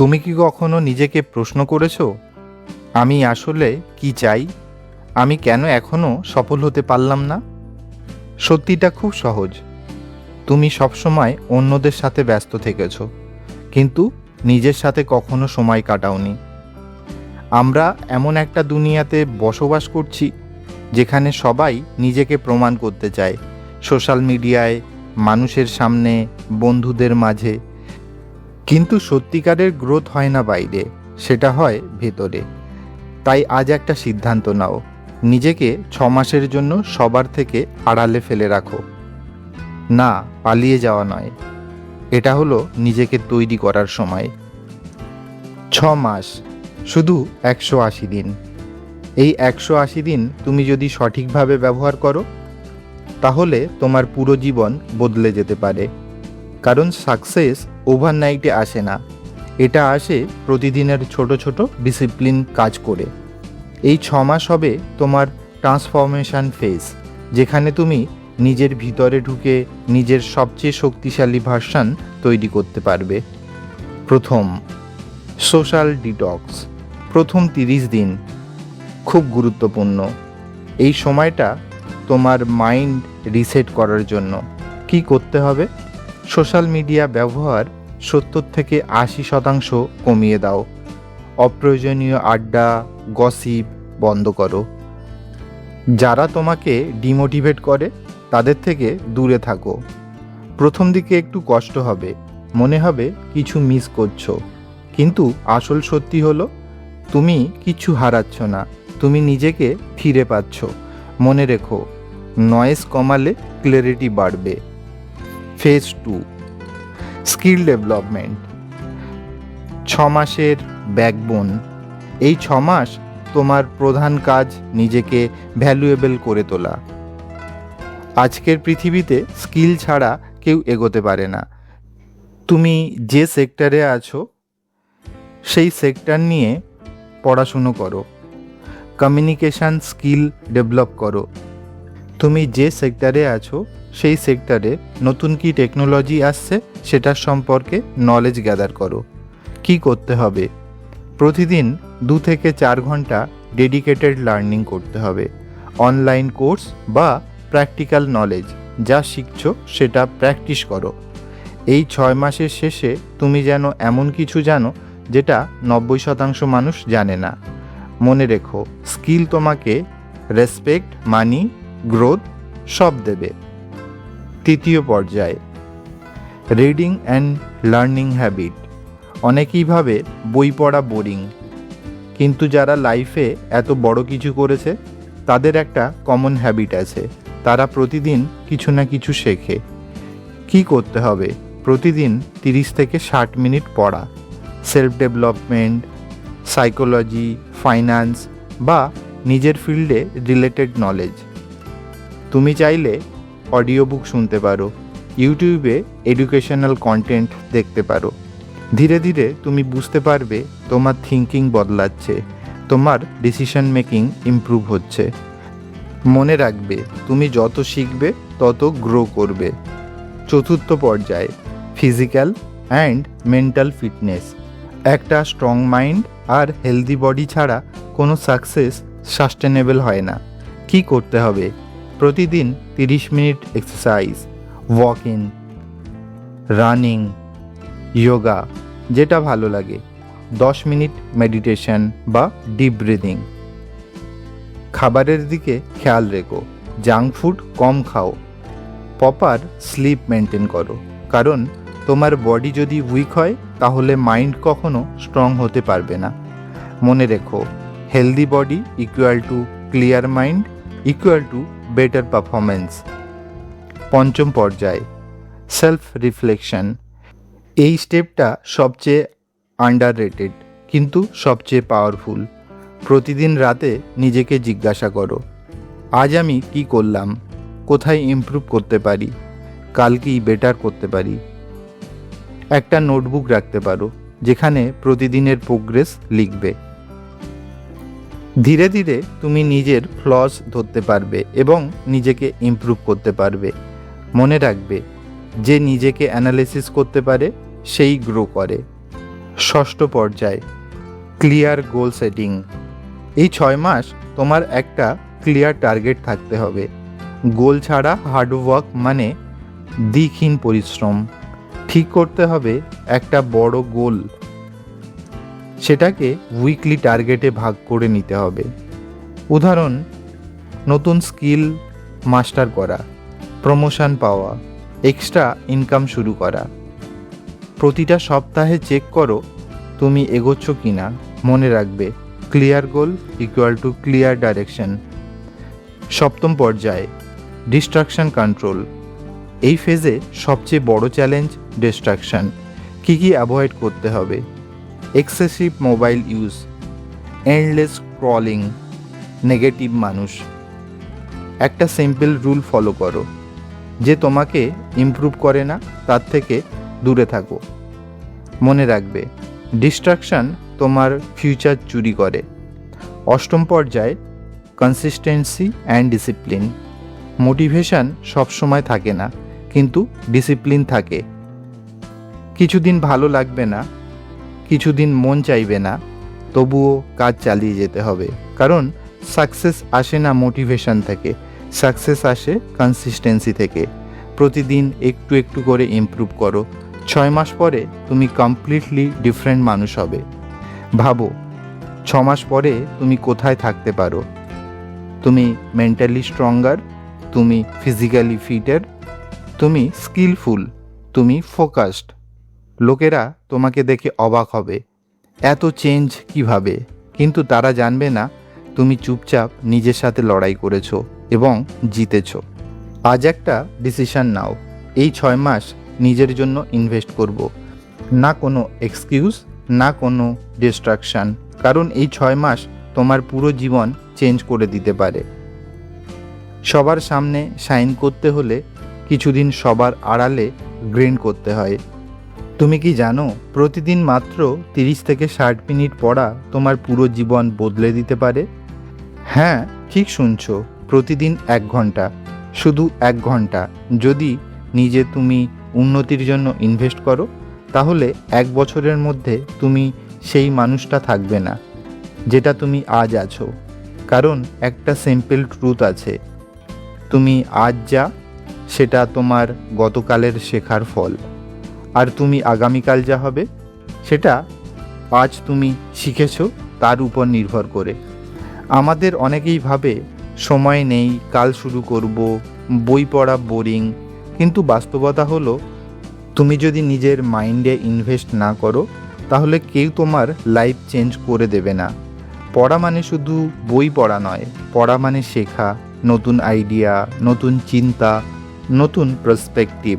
তুমি কি কখনো নিজেকে প্রশ্ন করেছো, আমি আসলে কি চাই? আমি কেন এখনো সফল হতে পারলাম না? সত্যিটা খুব সহজ। তুমি সবসময় অন্যদের সাথে ব্যস্ত থেকেছো, কিন্তু নিজের সাথে কখনো সময় কাটাওনি। আমরা এমন একটা দুনিয়াতে বসবাস করছি যেখানে সবাই নিজেকে প্রমাণ করতে চায়, সোশ্যাল মিডিয়ায়, মানুষের সামনে, বন্ধুদের মাঝে। কিন্তু সত্যিকারের গ্রোথ হয় না বাইরে, সেটা হয় ভেতরে। তাই আজ একটা সিদ্ধান্ত নাও, নিজেকে 6 মাসের জন্য সবার থেকে আড়ালে ফেলে রাখো। না, পালিয়ে যাওয়া নয়, এটা হলো নিজেকে তৈরি করার সময়। 6 মাস, শুধু 180 দিন। এই 180 দিন তুমি যদি সঠিকভাবে ব্যবহার করো, তাহলে তোমার পুরো জীবন বদলে যেতে পারে। কারণ সাকসেস ওভারনাইটে আসে না, এটা আসে প্রতিদিনের ছোট ছোট ডিসিপ্লিন কাজ করে। এই 6 মাস হবে তোমার ট্রান্সফরমেশন ফেজ, যেখানে তুমি নিজের ভিতরে ঢুকে নিজের সবচেয়ে শক্তিশালী ভার্সন তৈরি করতে পারবে। প্রথম, সোশ্যাল ডিটক্স। প্রথম 30 দিন খুব গুরুত্বপূর্ণ। এই সময়টা তোমার মাইন্ড রিসেট করার জন্য। কি করতে হবে? সোশ্যাল মিডিয়া ব্যবহার 70 থেকে 80% কমিয়ে দাও। অপ্রয়োজনীয় আড্ডা, গসিপ বন্ধ করো। যারা তোমাকে ডিমোটিভেট করে তাদের থেকে দূরে থাকো। প্রথম দিকে একটু কষ্ট হবে, মনে হবে কিছু মিস করছো, কিন্তু আসল সত্যি হলো তুমি কিছু হারাচ্ছ না, তুমি নিজেকে ফিরে পাচ্ছ। মনে রেখো, নয়েজ কমালে ক্ল্যারিটি বাড়বে। Phase 2, skill development. 6 মাসের ব্যাকবোন। এই 6 মাস তোমার প্রধান কাজ নিজেকে ভ্যালুয়েবল করে তোলা। আজকের পৃথিবীতে স্কিল ছাড়া কেউ এগোতে পারে না। তুমি যে সেক্টরে আছো সেই সেক্টর নিয়ে পড়াশুনো করো, কমিউনিকেশান স্কিল ডেভেলপ করো। তুমি যে সেক্টরে আছো সেই সেক্টরে নতুন কি টেকনোলজি আসছে সেটার সম্পর্কে নলেজ গ্যাদার করো। কি করতে হবে? প্রতিদিন 2 থেকে 4 ঘন্টা ডেডিকেটেড লার্নিং করতে হবে। অনলাইন কোর্স বা প্র্যাকটিক্যাল নলেজ, যা শিখছো সেটা প্র্যাকটিস করো। এই 6 মাসের শেষে তুমি যেন এমন কিছু জানো যেটা 90% মানুষ জানে না। মনে রেখো, স্কিল তোমাকে রেসপেক্ট, মানি, গ্রোথ সব দেবে। তৃতীয় পর্যায়, রিডিং অ্যান্ড লার্নিং হ্যাবিট। অনেকেই ভাবে বই পড়া বোরিং, কিন্তু যারা লাইফে এত বড় কিছু করেছে তাদের একটা কমন হ্যাবিট আছে, তারা প্রতিদিন কিছু না কিছু শেখে। কি করতে হবে? প্রতিদিন 30 থেকে 60 মিনিট পড়া। সেলফ ডেভেলপমেন্ট, সাইকোলজি, ফাইন্যান্স বা নিজের ফিল্ডে রিলেটেড নলেজ। তুমি চাইলে অডিও বুক শুনতে পারো, ইউটিউবে এডুকেশনাল কন্টেন্ট দেখতে পারো। ধীরে ধীরে তুমি বুঝতে পারবে তোমার থিঙ্কিং বদলাচ্ছে, তোমার ডিসিশন মেকিং ইমপ্রুভ হচ্ছে। মনে রাখবে, তুমি যত শিখবে তত গ্রো করবে। চতুর্থ পর্যায়, ফিজিক্যাল অ্যান্ড মেন্টাল ফিটনেস। একটা স্ট্রং মাইন্ড আর হেলদি বডি ছাড়া কোনো সাকসেস সাস্টেনেবল হয় না। কি করতে হবে? প্রতিদিন 30 minute exercise, walking, running, yoga, যেটা ভালো লাগে। 10 মিনিট মেডিটেশন বা ডিপ ব্রিদিং। খাবারের দিকে খেয়াল রেখো, জাঙ্ক ফুড কম খাও। প্রপার স্লিপ মেনটেন করো, কারণ তোমার বডি যদি উইক হয় তাহলে মাইন্ড কখনো স্ট্রং হতে পারবে না। মনে রেখো, healthy body equal to clear mind equal to better performance. পঞ্চম পর্যায়, সেলফ রিফ্লেকশন। এই স্টেপটা সবচেয়ে আন্ডাররেটেড কিন্তু সবচেয়ে পাওয়ারফুল। প্রতিদিন রাতে নিজেকে জিজ্ঞাসা করো, আজ আমি কি করলাম, কোথায় ইমপ্রুভ করতে পারি, কাল কি বেটার করতে পারি। একটা নোটবুক রাখতে পারো যেখানে প্রতিদিনের প্রোগ্রেস লিখবে। ধীরে ধীরে তুমি নিজের ফ্লস ধরতে পারবে এবং নিজেকে ইমপ্রুভ করতে পারবে। মনে রাখবে, যে নিজেকে অ্যানালিসিস করতে পারে সেই গ্রো করে। ষষ্ঠ পর্যায়, ক্লিয়ার গোল সেটিং। এই 6 মাস তোমার একটা ক্লিয়ার টার্গেট থাকতে হবে। গোল ছাড়া হার্ডওয়ার্ক মানে দিকহীন পরিশ্রম। ঠিক করতে হবে একটা বড় গোল, সেটাকে উইকলি টার্গেটে ভাগ করে নিতে হবে। উদাহরণ, নতুন স্কিল মাস্টার করা, প্রমোশন পাওয়া, এক্সট্রা ইনকাম শুরু করা। প্রতিটা সপ্তাহে চেক করো তুমি এগোচ্ছ কিনা। মনে রাখবে, clear goal equal to clear direction. সপ্তম পর্যায়ে, ডিস্ট্রাকশন কন্ট্রোল। এই ফেজে সবচেয়ে বড় চ্যালেঞ্জ ডিস্ট্রাকশন। কী কী অ্যাভয়েড করতে হবে? Excessive mobile use, endless scrolling, negative মানুষ। একটা সিম্পল রুল ফলো করো, যে তোমাকে ইমপ্রুভ করে না তার থেকে দূরে থাকো। মনে রাখবে, ডিস্ট্রাকশন তোমার ফিউচার চুরি করে। অষ্টম পর্যায়ে, কনসিস্টেন্সি অ্যান্ড ডিসিপ্লিন। মোটিভেশন সবসময় থাকে না, কিন্তু ডিসিপ্লিন থাকে। কিছুদিন ভালো লাগবে না, কিছুদিন মন চাইবে না, তবুও কাজ চালিয়ে যেতে হবে। কারণ সাকসেস আসে না মোটিভেশন থেকে, সাকসেস আসে কনসিস্টেন্সি থেকে। প্রতিদিন একটু একটু করে ইমপ্রুভ করো। 6 মাস পরে তুমি কমপ্লিটলি ডিফারেন্ট মানুষ হবে। ভাবো, 6 মাস পরে তুমি কোথায় থাকতে পারো? তুমি মেন্টালি স্ট্রঙ্গার, তুমি ফিজিক্যালি ফিটার, তুমি স্কিলফুল, তুমি ফোকাসড। লোকেরা তোমাকে দেখে অবাক হবে, এত চেঞ্জ কিভাবে? কিন্তু তারা জানবে না তুমি চুপচাপ নিজের সাথে লড়াই করেছো এবং জিতেছো। আজ একটা ডিসিশন নাও, এই 6 মাস নিজের জন্য ইনভেস্ট করব। না কোনো এক্সকিউজ, না কোনো ডিস্ট্রাকশন। কারণ এই 6 মাস তোমার পুরো জীবন চেঞ্জ করে দিতে পারে। সবার সামনে শাইন করতে হলে কিছুদিন সবার আড়ালে গ্রিন করতে হয়। তুমি কি জানো, প্রতিদিন মাত্র 30 থেকে 60 মিনিট পড়া তোমার পুরো জীবন বদলে দিতে পারে? হ্যাঁ, ঠিক শুনছো, প্রতিদিন 1 ঘন্টা, শুধু 1 ঘন্টা যদি নিজে তুমি উন্নতির জন্য ইনভেস্ট করো, তাহলে 1 বছরের মধ্যে তুমি সেই মানুষটা থাকবে না যেটা তুমি আজ আছো। কারণ একটা সিম্পল ট্রুথ আছে, তুমি আজ যা, সেটা তোমার গতকালের শেখার ফল। আর তুমি আগামীকাল যা হবে, সেটা আজ তুমি শিখেছো তার উপর নির্ভর করে। আমাদের অনেকেই ভাবে সময় নেই, কাল শুরু করব, বই পড়া বোরিং। কিন্তু বাস্তবতা হলো, তুমি যদি নিজের মাইন্ডে ইনভেস্ট না করো, তাহলে কেউ তোমার লাইফ চেঞ্জ করে দেবে না। পড়া মানে শুধু বই পড়া নয়, পড়া মানে শেখা, নতুন আইডিয়া, নতুন চিন্তা, নতুন পার্সপেক্টিভ,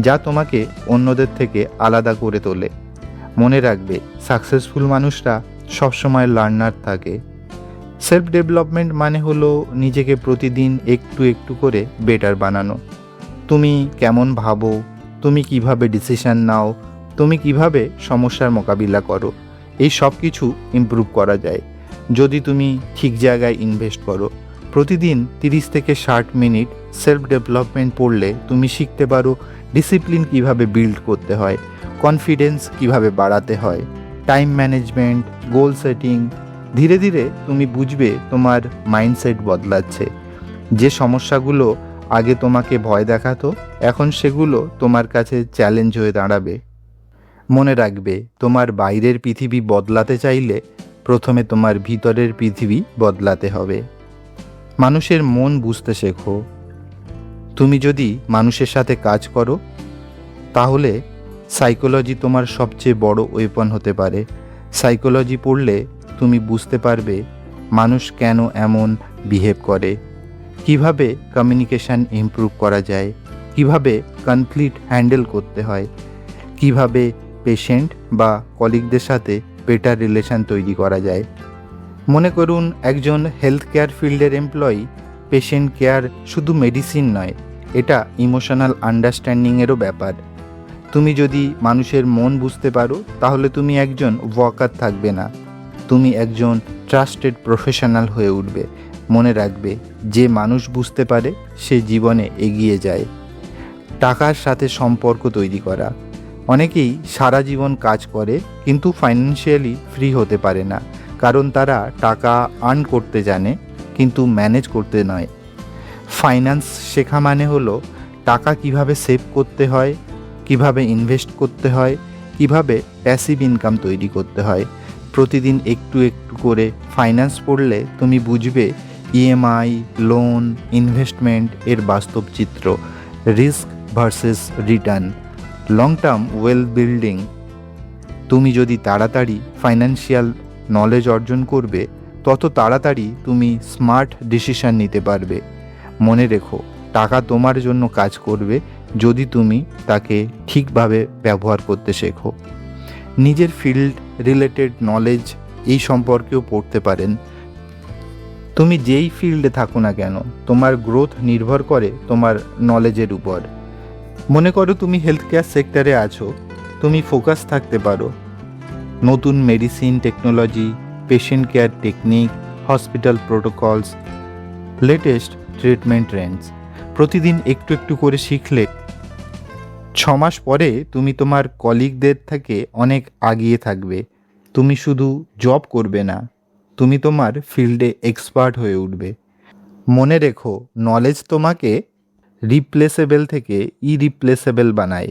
যা তোমাকে অন্যদের থেকে আলাদা করে তোলে। মনে রাখবে, সাকসেসফুল মানুষরা সবসময় লার্নার থাকে। সেলফ ডেভেলপমেন্ট মানে হলো নিজেকে প্রতিদিন একটু একটু করে বেটার বানানো। তুমি কেমন ভাবো, তুমি কিভাবে ডিসিশন নাও, তুমি কিভাবে সমস্যার মোকাবিলা করো, এই সব কিছু ইমপ্রুভ করা যায় যদি তুমি ঠিক জায়গায় ইনভেস্ট করো। প্রতিদিন 30 থেকে 60 মিনিট সেলফ ডেভেলপমেন্ট পড়লে তুমি শিখতে পারো ডিসিপ্লিন কিভাবে বিল্ড করতে হয়, কনফিডেন্স কিভাবে বাড়াতে হয়, টাইম ম্যানেজমেন্ট, গোল সেটিং। ধীরে ধীরে তুমি বুঝবে তোমার মাইন্ডসেট বদলাচ্ছে। যে সমস্যাগুলো আগে তোমাকে ভয় দেখাতো, এখন সেগুলো তোমার কাছে চ্যালেঞ্জ হয়ে দাঁড়াবে। মনে রাখবে, তোমার বাইরের পৃথিবী বদলাতে চাইলে প্রথমে তোমার ভিতরের পৃথিবী বদলাতে হবে। মানুষের মন বুঝতে শেখো। তুমি যদি মানুষের সাথে কাজ করো, তাহলে সাইকোলজি তোমার সবচেয়ে বড় ওয়েপন হতে পারে। সাইকোলজি পড়লে তুমি বুঝতে পারবে মানুষ কেন এমন বিহেভ করে, কিভাবে কমিউনিকেশন ইমপ্রুভ করা যায়, কিভাবে কনফ্লিক্ট হ্যান্ডেল করতে হয়, কিভাবে পেশেন্ট বা কলিগদের সাথে বেটার রিলেশন তৈরি করা যায়। মনে করুন, একজন হেলথ কেয়ার ফিল্ডের এমপ্লয়ি। পেশেন্ট কেয়ার শুধু মেডিসিন নয়, এটা ইমোশনাল আন্ডারস্ট্যান্ডিংয়েরও ব্যাপার। তুমি যদি মানুষের মন বুঝতে পারো, তাহলে তুমি একজন ওয়ার্কার থাকবে না, তুমি একজন ট্রাস্টেড প্রফেশনাল হয়ে উঠবে। মনে রাখবে, যে মানুষ বুঝতে পারে সে জীবনে এগিয়ে যায়। টাকার সাথে সম্পর্ক তৈরি করা। অনেকেই সারা জীবন কাজ করে কিন্তু ফাইন্যান্সিয়ালি ফ্রি হতে পারে না, কারণ তারা টাকা আর্ন করতে জানে কিন্তু ম্যানেজ করতে নয়। ফাইন্যান্স শেখা মানে হলো টাকা কিভাবে সেভ করতে হয়, কিভাবে ইনভেস্ট করতে হয়, কিভাবে প্যাসিভ ইনকাম তৈরি করতে হয়। প্রতিদিন একটু একটু করে ফাইন্যান্স পড়লে তুমি বুঝবে ইএমআই, লোন, ইনভেস্টমেন্ট এর বাস্তব চিত্র, risk versus return, long term wealth building. তুমি যদি তাড়াতাড়ি ফাইন্যান্সিয়াল নলেজ অর্জন করবে, তত তাড়াতাড়ি তুমি স্মার্ট ডিসিশন নিতে পারবে। মনে রেখো, টাকা তোমার জন্য কাজ করবে যদি তুমি তাকে ঠিকভাবে ব্যবহার করতে শেখো। নিজের ফিল্ড রিলেটেড নলেজ এই সম্পর্কেও পড়তে পারেন। তুমি যেই ফিল্ডে থাকো না কেন, তোমার গ্রোথ নির্ভর করে তোমার নলেজের উপর। মনে করো তুমি হেলথ কেয়ার সেক্টরে আছো, তুমি ফোকাস থাকতে পারো নতুন medicine technology, patient care technique, hospital protocols, latest treatment Trends. প্রতিদিন একটু একটু করে শিখলে 6 মাস পরে তুমি তোমার কলিগদের থেকে অনেক আগিয়ে থাকবে। তুমি শুধু জব করবে না, তুমি তোমার ফিল্ডে এক্সপার্ট হয়ে উঠবে। মনে রেখো, নলেজ তোমাকে রিপ্লেসেবল থেকে ইরিপ্লেসেবল বানায়।